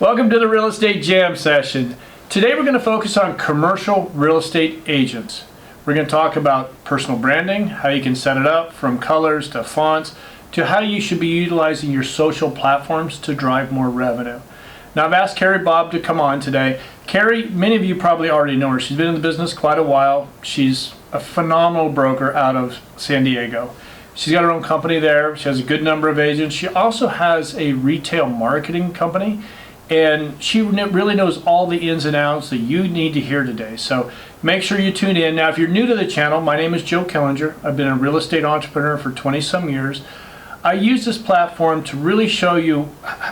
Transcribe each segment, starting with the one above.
Welcome to the Real Estate Jam session. Today we're going to focus on commercial real estate agents. We're going to talk about personal branding, how you can set it up from colors to fonts, to how you should be utilizing your social platforms to drive more revenue. Now I've asked Carrie Bobb to come on today. Carrie, many of you probably already know her. She's been in the business quite a while. She's a phenomenal broker out of San Diego. She's got her own company there. She has a good number of agents. She also has a retail marketing company. And she really knows all the ins and outs that you need to hear today. So make sure you tune in. Now, if you're new to the channel, my name is Joe Killinger. I've been a real estate entrepreneur for 20 some years. I use this platform to really show you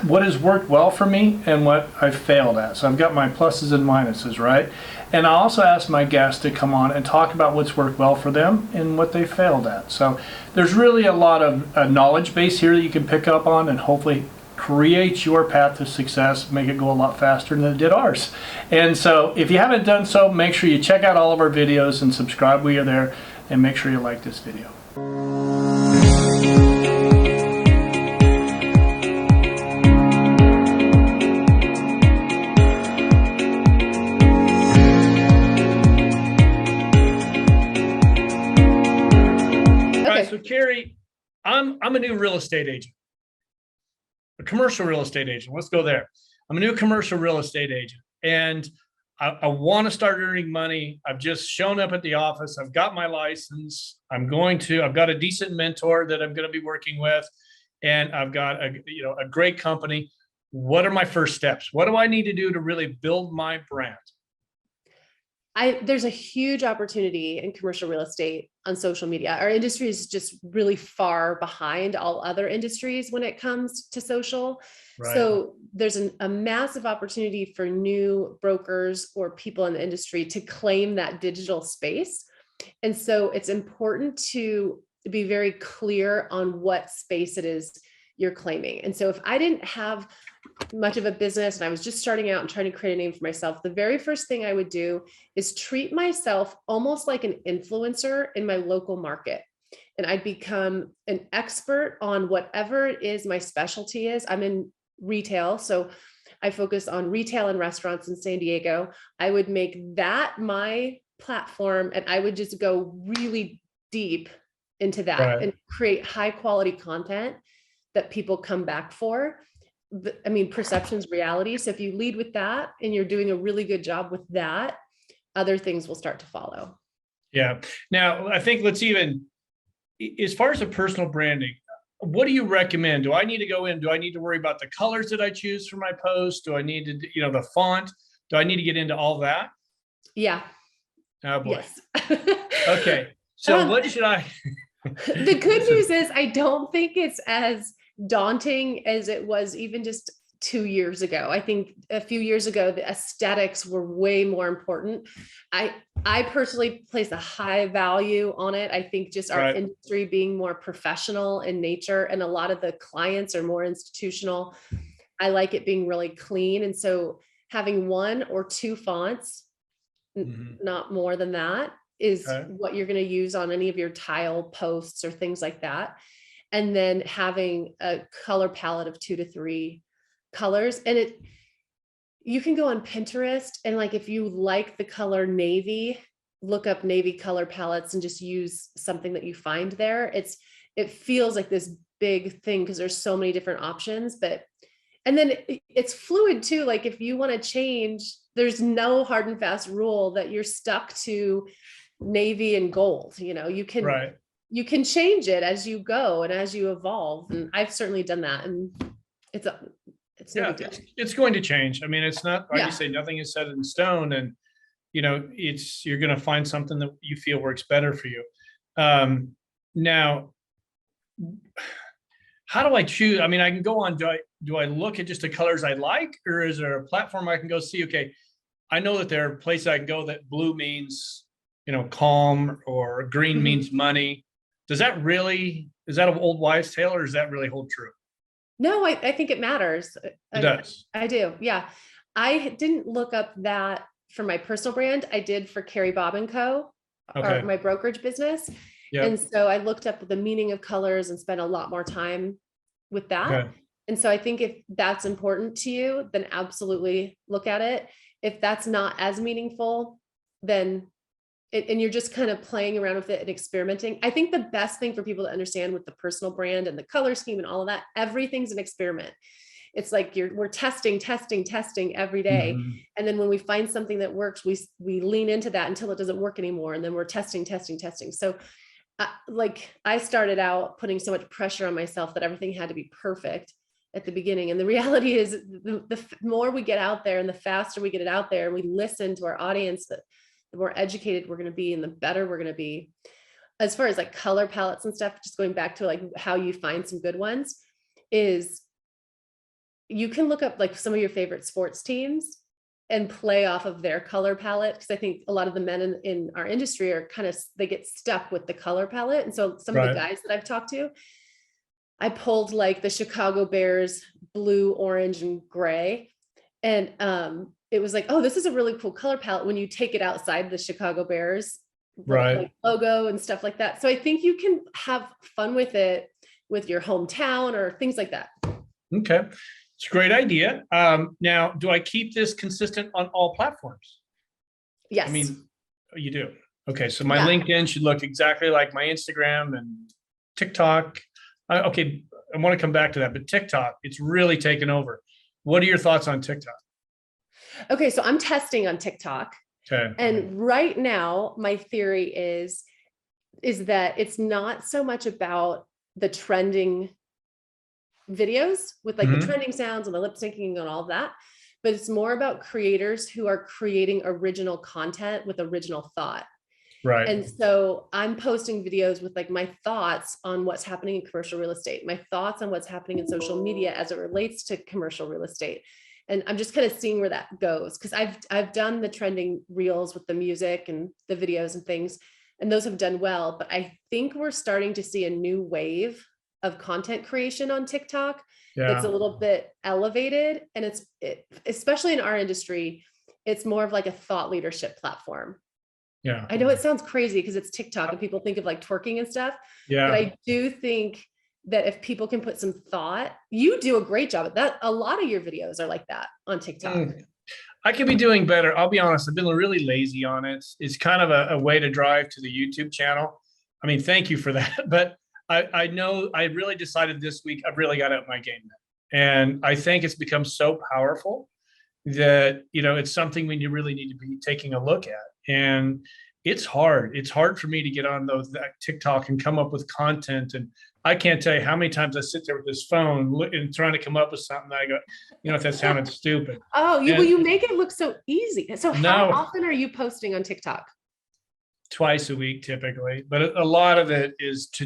what has worked well for me and what I've failed at. So I've got my pluses and minuses, right? And I also ask my guests to come on and talk about what's worked well for them and what they failed at. So there's really a lot of knowledge base here that you can pick up on and hopefully create your path to success, make it go a lot faster than it did ours. And so if you haven't done so, make sure you check out all of our videos and subscribe while you're there, and make sure you like this video. All right, so Carrie, I'm a new real estate agent. A commercial real estate agent. Let's go there. I'm a new commercial real estate agent, and I want to start earning money. I've just shown up at the office. I've got my license. I've got a decent mentor that I'm going to be working with, and I've got a great company. What are my first steps? What do I need to do to really build my brand? There's a huge opportunity in commercial real estate on social media. Our industry is just really far behind all other industries when it comes to social. Right. So there's a massive opportunity for new brokers or people in the industry to claim that digital space. And so it's important to be very clear on what space it is you're claiming. And so if I didn't have much of a business and I was just starting out and trying to create a name for myself, the very first thing I would do is treat myself almost like an influencer in my local market. And I'd become an expert on whatever it is my specialty is. I'm in retail, so I focus on retail and restaurants in San Diego. I would make that my platform, and I would just go really deep into that, right, and create high quality content that people come back for. I mean, perception's reality. So if you lead with that and you're doing a really good job with that, other things will start to follow. Yeah. Now, I think as far as the personal branding, what do you recommend? Do I need to go in? Do I need to worry about the colors that I choose for my post? Do I need to, the font? Do I need to get into all that? Yeah. Oh boy. Yes. Okay. So what should I? The good news is I don't think it's as daunting as it was even just 2 years ago. I think a few years ago, the aesthetics were way more important. I personally place a high value on it. I think just our industry being more professional in nature, and a lot of the clients are more institutional. I like it being really clean. And so having 1 or 2 fonts, not more than that, is what you're going to use on any of your tile posts or things like that. And then having a color palette of 2 to 3 colors. And you can go on Pinterest, and like, if you like the color navy, look up navy color palettes and just use something that you find there. It feels like this big thing because there's so many different options, and then it's fluid too. Like if you want to change, there's no hard and fast rule that you're stuck to navy and gold. You can change it as you go and as you evolve. And I've certainly done that. And it's no big deal. It's going to change. I mean, it's not, like you say, nothing is set in stone, and you're going to find something that you feel works better for you. Now, how do I choose? I mean, I can go on, do I look at just the colors I like, or is there a platform I can go see, okay, I know that there are places I can go that blue means, calm, or green means money. Is that an old wives' tale, or does that really hold true? No, I think it matters. It does. I do. Yeah. I didn't look up that for my personal brand. I did for Carrie Bobb & Co., or my brokerage business. Yep. And so I looked up the meaning of colors and spent a lot more time with that. And so I think if that's important to you, then absolutely look at it. If that's not as meaningful, then and you're just kind of playing around with it and experimenting. I think the best thing for people to understand with the personal brand and the color scheme and all of that, everything's an experiment. It's like we're testing every day. Mhm. And then when we find something that works, we lean into that until it doesn't work anymore. And then we're testing. So like I started out putting so much pressure on myself that everything had to be perfect at the beginning. And the reality is the more we get out there and the faster we get it out there and we listen to our audience, the more educated we're going to be and the better we're going to be. As far as like color palettes and stuff, just going back to like how you find some good ones is you can look up like some of your favorite sports teams and play off of their color palette. Cause I think a lot of the men in our industry are kind of, they get stuck with the color palette. And so some of the guys that I've talked to, I pulled like the Chicago Bears, blue, orange, and gray. And it was like, oh, this is a really cool color palette when you take it outside the Chicago Bears like logo and stuff like that. So I think you can have fun with it with your hometown or things like that. Okay. It's a great idea. Now, do I keep this consistent on all platforms? Yes. I mean, you do. Okay. So my LinkedIn should look exactly like my Instagram and TikTok. Okay. I want to come back to that, but TikTok, it's really taken over. What are your thoughts on TikTok? Okay. So I'm testing on TikTok. Okay. And right now, my theory is that it's not so much about the trending videos with like the trending sounds and the lip syncing and all of that, but it's more about creators who are creating original content with original thought. Right. And so I'm posting videos with like my thoughts on what's happening in commercial real estate, my thoughts on what's happening in social media as it relates to commercial real estate. And I'm just kind of seeing where that goes. Cause I've done the trending reels with the music and the videos and things, and those have done well, but I think we're starting to see a new wave of content creation on TikTok that's a little bit elevated. And especially in our industry, it's more of like a thought leadership platform. Yeah. I know it sounds crazy because it's TikTok and people think of like twerking and stuff. Yeah. But I do think that if people can put some thought, you do a great job at that. A lot of your videos are like that on TikTok. I could be doing better. I'll be honest. I've been really lazy on it. It's kind of a way to drive to the YouTube channel. I mean, thank you for that. But I know I really decided this week, I've really got to up my game now. And I think it's become so powerful that, it's something when you really need to be taking a look at. And it's hard. It's hard for me to get on that TikTok and come up with content. And I can't tell you how many times I sit there with this phone and trying to come up with something. I go, if that sounded stupid. Oh, you make it look so easy. So how often are you posting on TikTok? Twice a week, typically. But a lot of it is to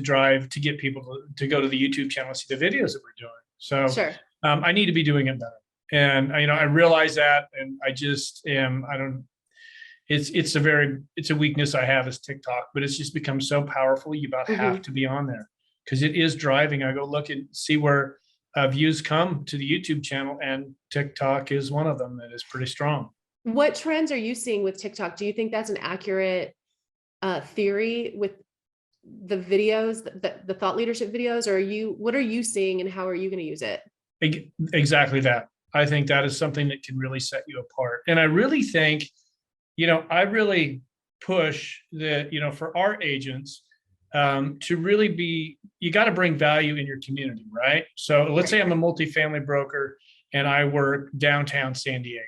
get people to go to the YouTube channel and see the videos that we're doing. So sure. I need to be doing it better. And, I realize that, and I just it's a weakness I have is TikTok, but it's just become so powerful. You about have to be on there because it is driving. I go look and see where views come to the YouTube channel, and TikTok is one of them that is pretty strong. What trends are you seeing with TikTok? Do you think that's an accurate theory with the videos, the thought leadership videos, or what are you seeing and how are you going to use it? Exactly that. I think that is something that can really set you apart. And I really think, I really push that, for our agents to really you got to bring value in your community, right? So let's say I'm a multifamily broker and I work downtown San Diego.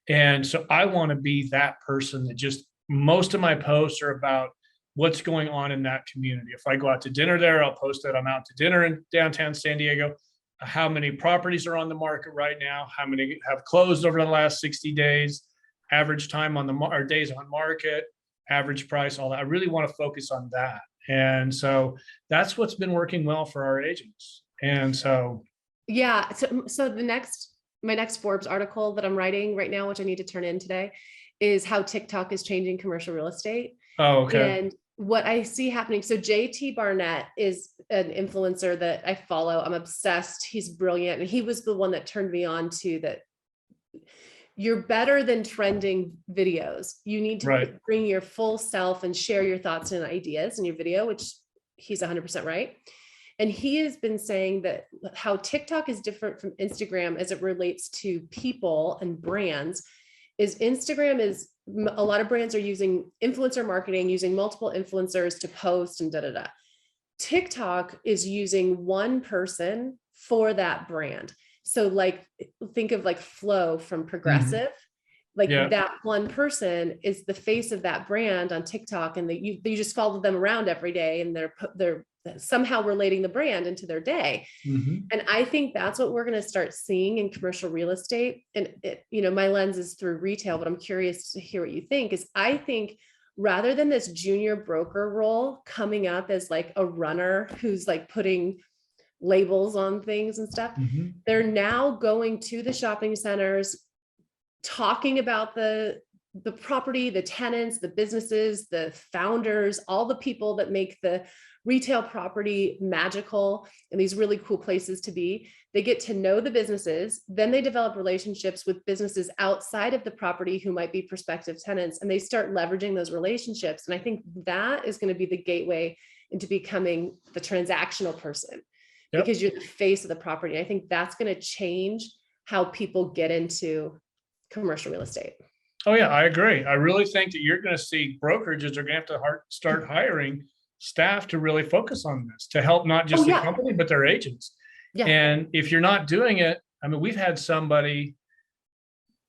And so I want to be that person that most of my posts are about what's going on in that community. If I go out to dinner there, I'll post that I'm out to dinner in downtown San Diego. How many properties are on the market right now? How many have closed over the last 60 days? Average time on or days on market, average price, all that. I really want to focus on that. And so that's what's been working well for our agents. And so. Yeah. So my next Forbes article that I'm writing right now, which I need to turn in today, is how TikTok is changing commercial real estate. Oh, okay. And what I see happening. So JT Barnett is an influencer that I follow. I'm obsessed. He's brilliant. And he was the one that turned me on to that. You're better than trending videos. You need to bring your full self and share your thoughts and ideas in your video, which he's 100% right. And he has been saying that how TikTok is different from Instagram as it relates to people and brands is Instagram is a lot of brands are using influencer marketing, using multiple influencers to post and da da da. TikTok is using one person for that brand. So like, think of like Flo from Progressive. Like that one person is the face of that brand on TikTok, and you just follow them around every day, and they're somehow relating the brand into their day. And I think that's what we're going to start seeing in commercial real estate. And my lens is through retail, but I'm curious to hear what you think. Is I think rather than this junior broker role coming up as like a runner who's like putting labels on things and stuff, they're now going to the shopping centers, talking about the property, the tenants, the businesses, the founders, all the people that make the retail property magical and these really cool places to be. They get to know the businesses, then they develop relationships with businesses outside of the property who might be prospective tenants, and they start leveraging those relationships. And I think that is going to be the gateway into becoming the transactional person, because you're the face of the property. I think that's going to change how people get into commercial real estate. Oh yeah, I agree. I really think that you're going to see brokerages are going to have to start hiring staff to really focus on this, to help not just the company, but their agents. And if you're not doing it, I mean, we've had somebody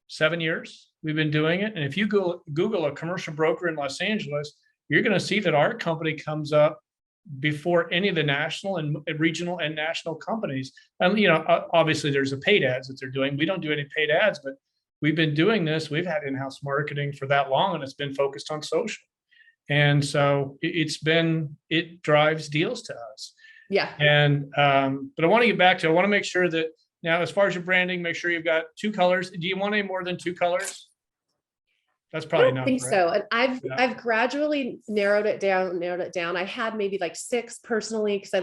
7 years, we've been doing it. And if you Google a commercial broker in Los Angeles, you're going to see that our company comes up before any of the national and regional and national companies. And, obviously there's a paid ads that they're doing. We don't do any paid ads, but we've been doing this. We've had in-house marketing for that long, and it's been focused on social. And so it drives deals to us. Yeah. And, but I want to get back to, I want to make sure that now, as far as your branding, make sure you've got 2 colors. Do you want any more than 2 colors? That's probably enough. I don't think so. And I've gradually narrowed it down. I had maybe like 6 personally, because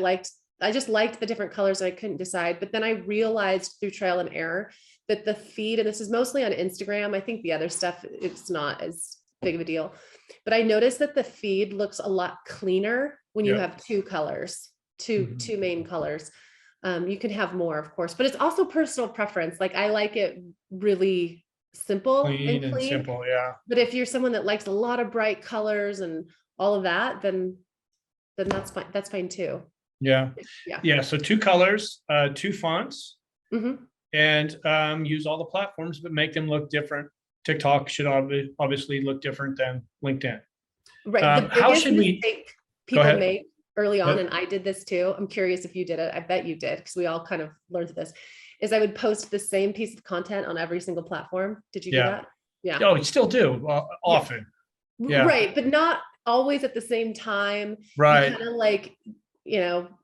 I just liked the different colors and I couldn't decide. But then I realized through trial and error that the feed, and this is mostly on Instagram, I think the other stuff, it's not as big of a deal, but I noticed that the feed looks a lot cleaner when you have 2 colors, two main colors. You can have more, of course, but it's also personal preference. Like I like it really simple and clean. Simple, yeah. But if you're someone that likes a lot of bright colors and all of that, then that's fine. That's fine too. Yeah. So 2 colors, 2 fonts, and use all the platforms, but make them look different. TikTok should obviously look different than LinkedIn. Right. How should mistake people make early on, and I did this too. I'm curious if you did it. I bet you did, because we all kind of learned this. Is I would post the same piece of content on every single platform. Did you do that? Yeah. Oh, you still do often. Yeah. Right, but not always at the same time. Right. Kind of like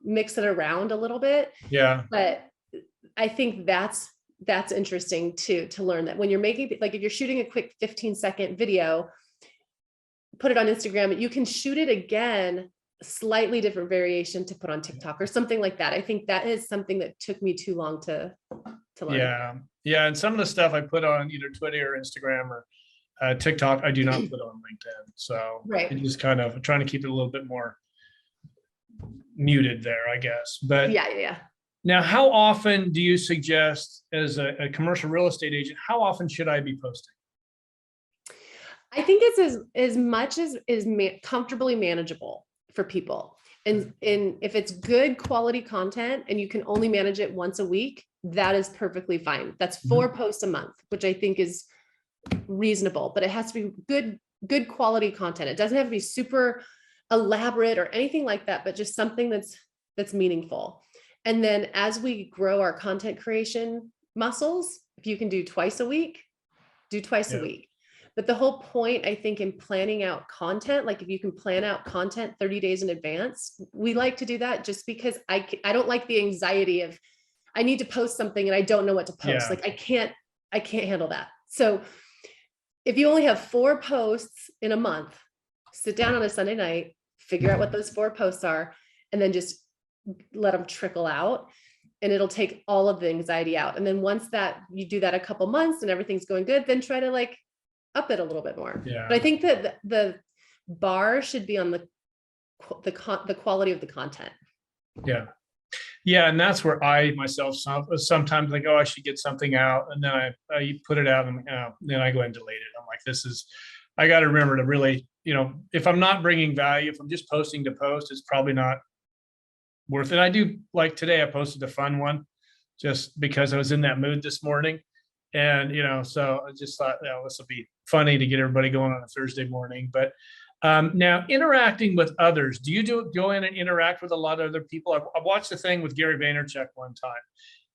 mix it around a little bit. Yeah. But I think that's interesting to learn that when you're making, like if you're shooting a quick 15-second video, put it on Instagram, you can shoot it again, slightly different variation to put on TikTok or something like that. I think that is something that took me too long to learn. Yeah. And some of the stuff I put on either Twitter or Instagram or TikTok, I do not put on LinkedIn. So I'm just kind of trying to keep it a little bit more muted there, I guess. But yeah. Now, how often do you suggest, as a commercial real estate agent, how often should I be posting? I think it's as much as is comfortably manageable for people. And if it's good quality content and you can only manage it once a week, that is perfectly fine. That's 4 posts a month, which I think is reasonable, but it has to be good quality content. It doesn't have to be super elaborate or anything like that, but just something that's meaningful. And then as we grow our content creation muscles, if you can do twice a week, do twice a week. But the whole point, I think, in planning out content, like if you can plan out content 30 days in advance, we like to do that just because I don't like the anxiety of, I need to post something and I don't know what to post. Like I can't handle that. So if you only have 4 posts in a month, sit down on a Sunday night, figure out what those 4 posts are, and then just let them trickle out, and it'll take all of the anxiety out. And then once that you do that a couple months and everything's going good, then try to like up it a little bit more. But I think that the bar should be on the quality of the content. Yeah, and that's where I myself sometimes like, oh, I should get something out, and then I put it out, and then I go ahead and delete it. I'm like, this is, I got to remember to really, if I'm not bringing value, if I'm just posting to post, it's probably not worth it. I do, like today, I posted a fun one just because I was in that mood this morning, and so I just thought, this will be funny to get everybody going on a Thursday morning. But now, interacting with others, do you go in and interact with a lot of other people? I watched a thing with Gary Vaynerchuk one time,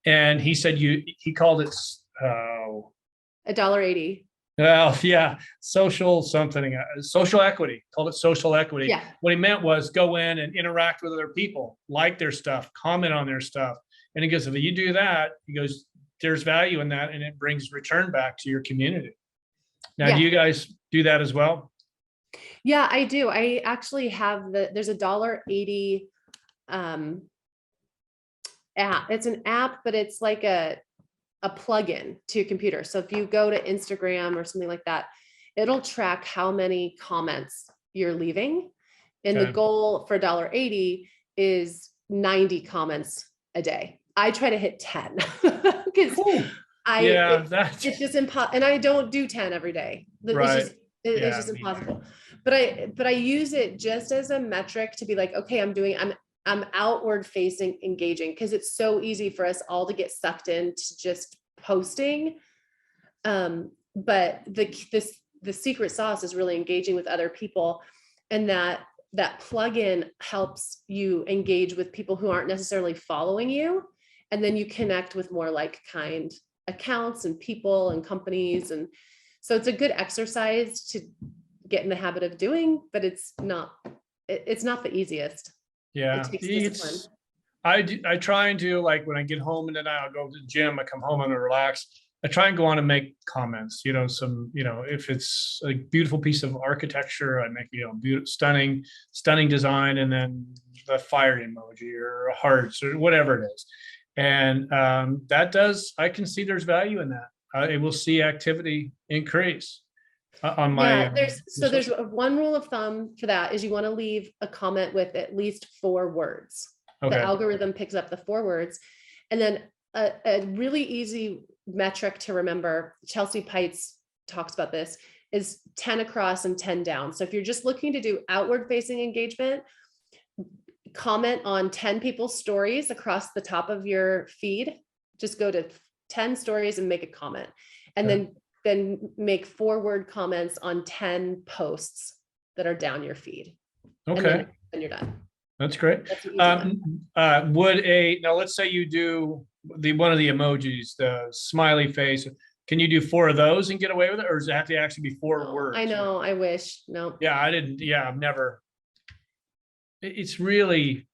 and he said he called it $1.80. well, yeah, social something, social equity. Called it social equity. Yeah. What he meant was go in and interact with other people, like their stuff, comment on their stuff. And he goes, if you do that, he goes, there's value in that, and it brings return back to your community. Now, Yeah. do you guys do that as well? Yeah, I do. I actually have there's a $1.80 app. It's an app, but it's like a plugin to your computer. So if you go to Instagram or something like that, it'll track how many comments you're leaving. And the goal for $1.80 is 90 comments a day. I try to hit 10 because it's just impossible. And I don't do 10 every day. Right. It's just impossible. But I use it just as a metric to be like, okay, I'm outward facing, engaging, because it's so easy for us all to get sucked into just posting. But the secret sauce is really engaging with other people, and that plugin helps you engage with people who aren't necessarily following you, and then you connect with more like-kind accounts and people and companies, and so it's a good exercise to get in the habit of doing, but it's not the easiest. Yeah, it takes discipline. I try and do, like, when I get home and then I'll go to the gym, I come home and I relax. I try and go on and make comments, if it's a beautiful piece of architecture, I make, beautiful, stunning design, and then the fire emoji or hearts or whatever it is. And I can see there's value in that. I will see activity increase on my. There's one rule of thumb for that is you want to leave a comment with at least 4 words. Okay. The algorithm picks up the 4 words. And then a really easy metric to remember, Chelsea Pites talks about this, is 10 across and 10 down. So if you're just looking to do outward facing engagement, comment on 10 people's stories across the top of your feed. Just go to 10 stories and make a comment. And then make 4-word comments on 10 posts that are down your feed. Okay. And you're done. That's great. Now let's say you do one of the emojis, the smiley face. Can you do 4 of those and get away with it? Or does it have to actually be 4 words? I know. I wish. No. Yeah, I didn't. Yeah, I've never. It's really,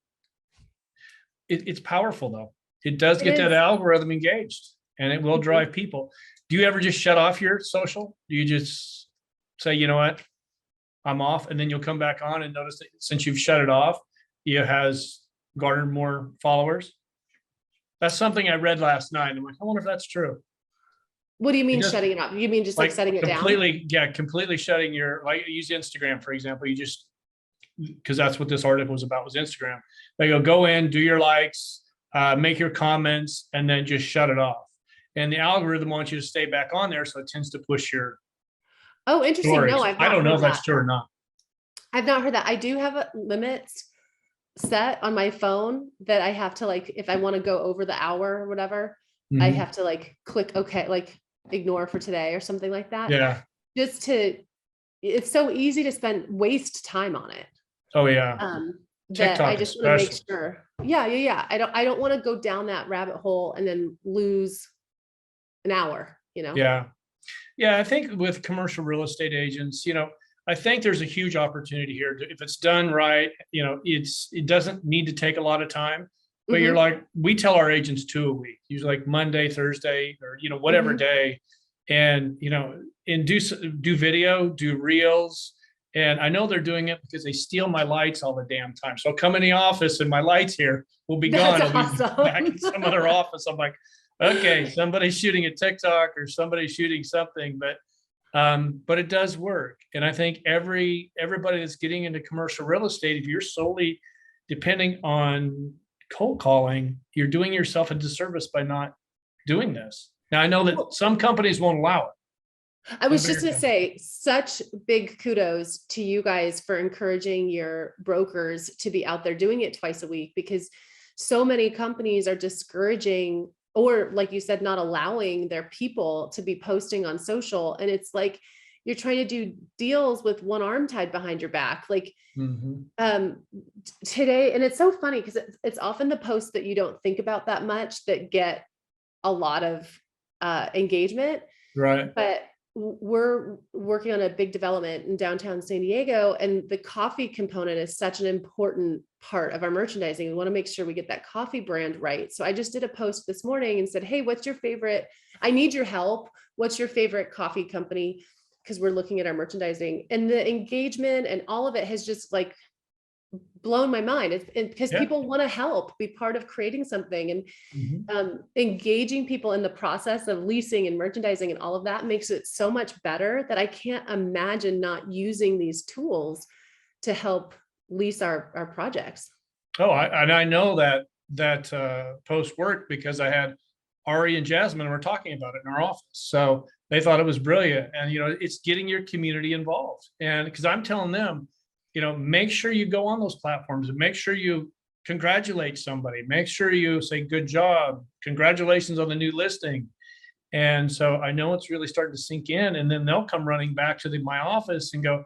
it's powerful though. It does get that algorithm engaged, and it will drive people. Do you ever just shut off your social? Do you just say, you know what, I'm off, and then you'll come back on and notice that since you've shut it off, it has garnered more followers? That's something I read last night. I'm like, I wonder if that's true. What do you mean shutting it up? You mean just like setting it down? Yeah, completely shutting your, like, use Instagram, for example. You just, because that's what this article was about, was Instagram. They go in, do your likes, make your comments, and then just shut it off. And the algorithm wants you to stay back on there, so it tends to push your. Oh, interesting. Stories. No, I don't know if that's true or not. I've not heard that. I do have limits set on my phone that I have to, like, if I want to go over the hour or whatever, I have to click OK, ignore for today or something like that. Yeah. It's so easy to waste time on it. Oh yeah. That I just want to make sure. Yeah. I don't want to go down that rabbit hole and then lose an hour, Yeah. I think with commercial real estate agents, I think there's a huge opportunity here. If it's done right, it doesn't need to take a lot of time, but you're like, we tell our agents 2 a week, usually like Monday, Thursday, or, whatever day. And, and do video, do reels. And I know they're doing it because they steal my lights all the damn time. So I'll come in the office and my lights here will be gone. I'll be back in some other office. I'm like, okay, somebody's shooting a TikTok or somebody's shooting something, but it does work. And I think everybody that's getting into commercial real estate, if you're solely depending on cold calling, you're doing yourself a disservice by not doing this. Now, I know that some companies won't allow it. I was just going to say, such big kudos to you guys for encouraging your brokers to be out there doing it twice a week, because so many companies are discouraging, or like you said, not allowing their people to be posting on social. And it's like, you're trying to do deals with one arm tied behind your back. Like today, and it's so funny because it's often the posts that you don't think about that much that get a lot of engagement. Right. But we're working on a big development in downtown San Diego, and the coffee component is such an important part of our merchandising. We want to make sure we get that coffee brand right. So I just did a post this morning and said, hey, what's your favorite? I need your help. What's your favorite coffee company? Because we're looking at our merchandising, and the engagement and all of it has just like blown my mind. It's because people want to help be part of creating something, and engaging people in the process of leasing and merchandising and all of that makes it so much better that I can't imagine not using these tools to help lease our projects. Oh, I know that post worked because I had Ari and Jasmine were talking about it in our office. So they thought it was brilliant. And, it's getting your community involved. And because I'm telling them, make sure you go on those platforms and make sure you congratulate somebody. Make sure you say, good job. Congratulations on the new listing. And so I know it's really starting to sink in, and then they'll come running back to my office and go,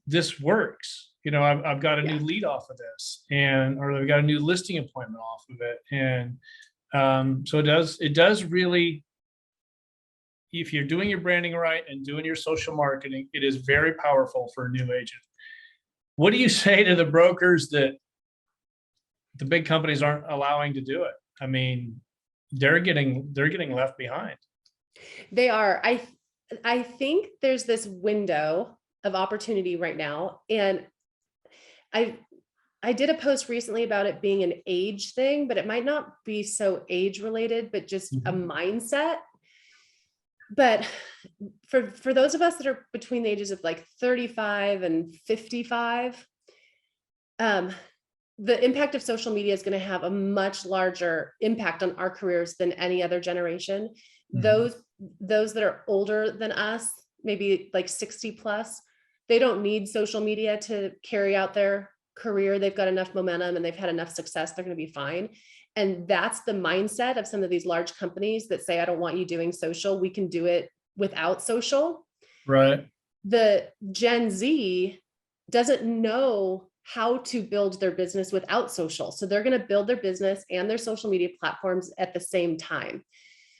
this works. I've got a new lead off of this, or I've got a new listing appointment off of it. And so it does really, if you're doing your branding right and doing your social marketing, it is very powerful for a new agent. What do you say to the brokers that the big companies aren't allowing to do it? I mean, they're getting left behind. They are. I think there's this window of opportunity right now. And I did a post recently about it being an age thing, but it might not be so age related, but just a mindset. But for those of us that are between the ages of like 35 and 55, the impact of social media is going to have a much larger impact on our careers than any other generation. Those that are older than us, maybe like 60 plus, they don't need social media to carry out their career. They've got enough momentum and they've had enough success. They're going to be fine. And that's the mindset of some of these large companies that say, I don't want you doing social. We can do it without social. Right. The Gen Z doesn't know how to build their business without social. So they're going to build their business and their social media platforms at the same time.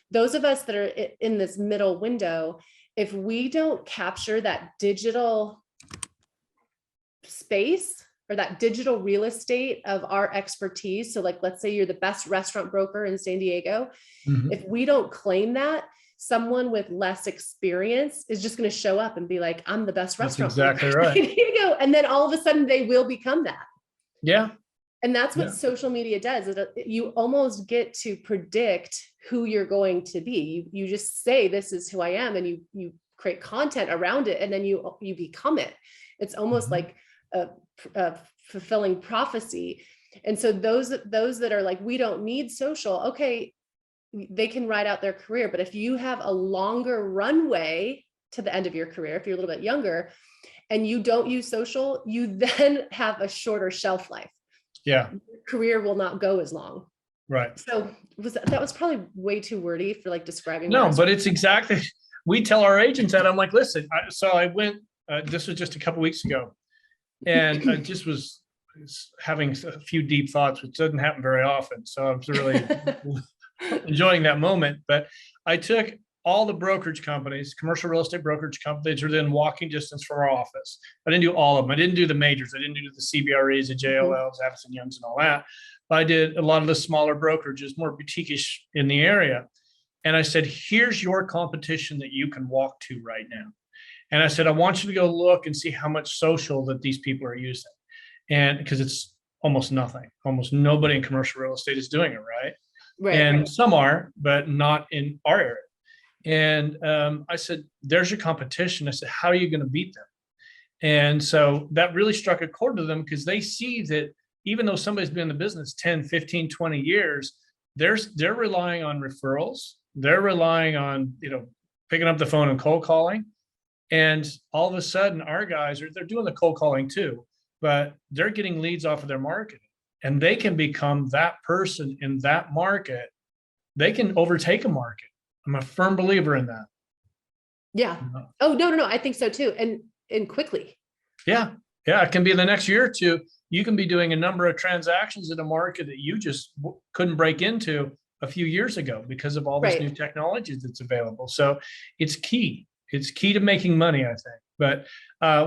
Those of us that are in this middle window, if we don't capture that digital space or that digital real estate of our expertise. So like, let's say you're the best restaurant broker in San Diego. If we don't claim that, someone with less experience is just going to show up and be like, I'm the best restaurant broker. Right. San Diego. And then all of a sudden they will become that. Yeah. And that's what social media does. You almost get to predict who you're going to be. You just say, this is who I am. And you create content around it. And then you become it. It's almost like a fulfilling prophecy. And so those that are like, we don't need social, okay, they can ride out their career. But if you have a longer runway to the end of your career, if you're a little bit younger and you don't use social, you then have a shorter shelf life. Yeah. Your career will not go as long. Right. So that was probably way too wordy for like describing. No, but it's exactly, we tell our agents that. I'm like, listen, I went, this was just a couple weeks ago, and I just was having a few deep thoughts, which doesn't happen very often. So I'm really enjoying that moment. But I took all the brokerage companies, commercial real estate brokerage companies, are within walking distance from our office. I didn't do all of them. I didn't do the majors. I didn't do the CBREs, the JLLs, Addison Youngs, and all that. But I did a lot of the smaller brokerages, more boutique-ish in the area. And I said, here's your competition that you can walk to right now. And I said, I want you to go look and see how much social that these people are using. And because it's almost nothing, almost nobody in commercial real estate is doing it, right? And some are, but not in our area. And I said, there's your competition. I said, how are you going to beat them? And so that really struck a chord to them, because they see that even though somebody's been in the business 10, 15, 20 years, they're relying on referrals. They're relying on, picking up the phone and cold calling. And all of a sudden our guys they're doing the cold calling too, but they're getting leads off of their marketing, and they can become that person in that market. They can overtake a market. I'm a firm believer in that. Yeah. Oh, no. I think so too. And quickly. Yeah. Yeah. It can be the next year or two. You can be doing a number of transactions in a market that you just couldn't break into a few years ago because of all this new technology that's available. So it's key. It's key to making money, I think. But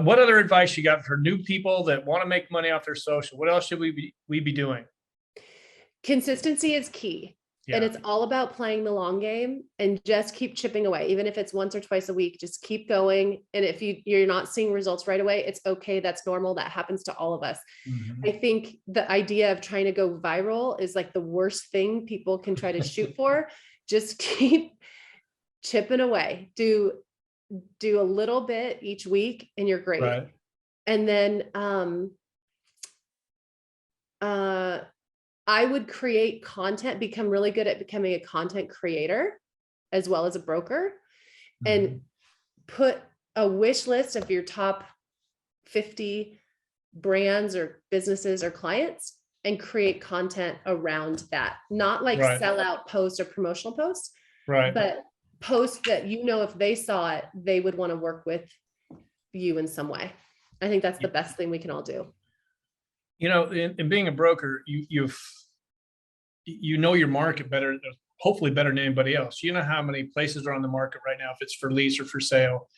what other advice you got for new people that want to make money off their social? What else should we be doing? Consistency is key. Yeah. And it's all about playing the long game and just keep chipping away. Even if it's once or twice a week, just keep going. And if you're not seeing results right away, it's okay. That's normal. That happens to all of us. Mm-hmm. I think the idea of trying to go viral is like the worst thing people can try to shoot for. Just keep chipping away. Do a little bit each week and you're great. Right. And then I would create content, become really good at becoming a content creator as well as a broker, and put a wish list of your top 50 brands or businesses or clients and create content around that. Not like sell out posts or promotional posts, but posts that, if they saw it, they would want to work with you in some way. I think that's the best thing we can all do. In being a broker, you know your market better, hopefully better than anybody else. You know how many places are on the market right now, if it's for lease or for sale.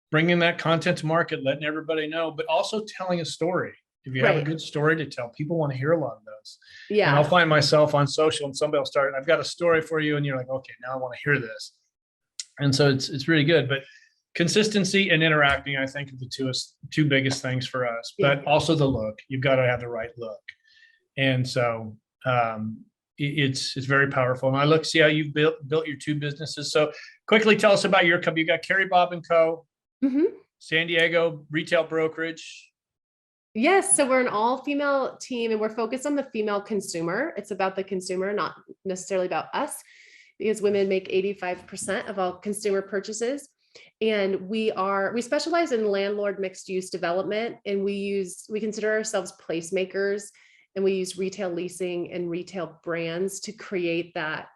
Bringing that content to market, letting everybody know, but also telling a story. If you have a good story to tell, people want to hear a lot of those. Yeah. And I'll find myself on social and somebody will start, I've got a story for you. And you're like, okay, now I want to hear this. And so it's really good. But consistency and interacting, I think, are the two biggest things for us, but also the look. You've got to have the right look. And so it's very powerful. And I see how you've built your two businesses. So quickly tell us about your company. You got Carrie Bobb and Co. San Diego retail brokerage. Yes. So we're an all-female team and we're focused on the female consumer. It's about the consumer, not necessarily about us, because women make 85% of all consumer purchases. And we specialize in landlord mixed use development, and we consider ourselves placemakers, and we use retail leasing and retail brands to create that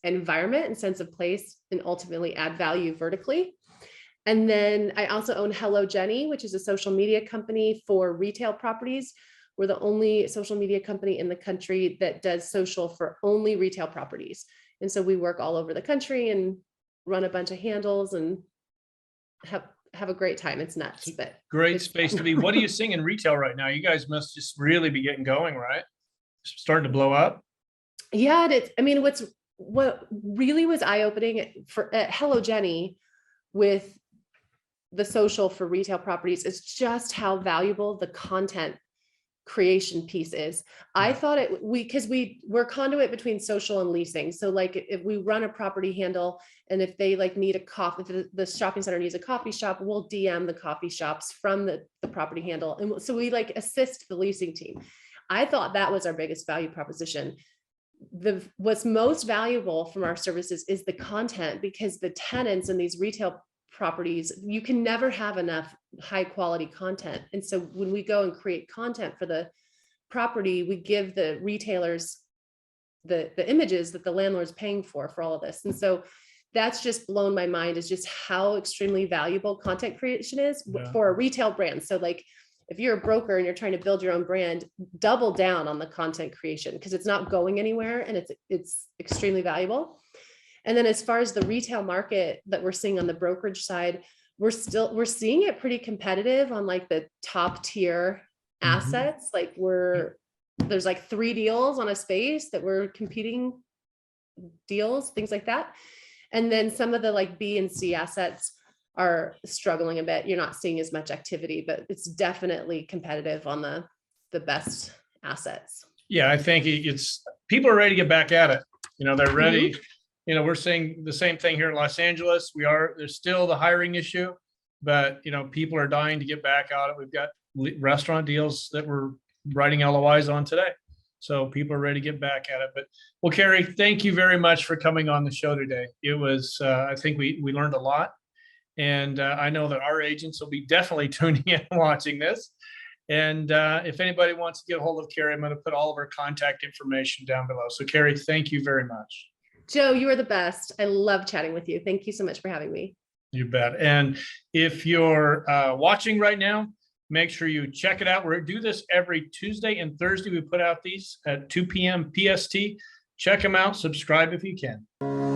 environment and sense of place and ultimately add value vertically. And then I also own Hello Jenny, which is a social media company for retail properties. We're the only social media company in the country that does social for only retail properties. And so we work all over the country and run a bunch of handles and have a great time. It's nuts, but great space to be. What are you seeing in retail right now? You guys must just really be getting going, right? Starting to blow up. Yeah, what really was eye-opening at Hello Jenny with the social for retail properties is just how valuable the content creation piece is. I thought because we're conduit between social and leasing. So like if we run a property handle and if they need a coffee, if the shopping center needs a coffee shop, we'll DM the coffee shops from the property handle. And so we assist the leasing team. I thought that was our biggest value proposition. What's most valuable from our services is the content, because the tenants in these retail properties, you can never have enough high quality content. And so when we go and create content for the property, we give the retailers the images that the landlord's paying for all of this. And so that's just blown my mind, is just how extremely valuable content creation is for a retail brand. So if you're a broker and you're trying to build your own brand, double down on the content creation, because it's not going anywhere and it's extremely valuable. And then as far as the retail market that we're seeing on the brokerage side, we're seeing it pretty competitive on the top tier assets. There's 3 deals on a space that we're competing deals, things like that. And then some of the B and C assets are struggling a bit. You're not seeing as much activity, but it's definitely competitive on the best assets. Yeah, I think people are ready to get back at it. They're ready. We're seeing the same thing here in Los Angeles. There's still the hiring issue, but people are dying to get back at it. We've got restaurant deals that we're writing LOIs on today. So people are ready to get back at it. But well, Carrie, thank you very much for coming on the show today. It was, I think we learned a lot. And I know that our agents will be definitely tuning in and watching this. And if anybody wants to get a hold of Carrie, I'm going to put all of her contact information down below. So Carrie, thank you very much. Joe, you are the best. I love chatting with you. Thank you so much for having me. You bet. And if you're watching right now, make sure you check it out. We do this every Tuesday and Thursday. We put out these at 2 p.m. PST. Check them out. Subscribe if you can.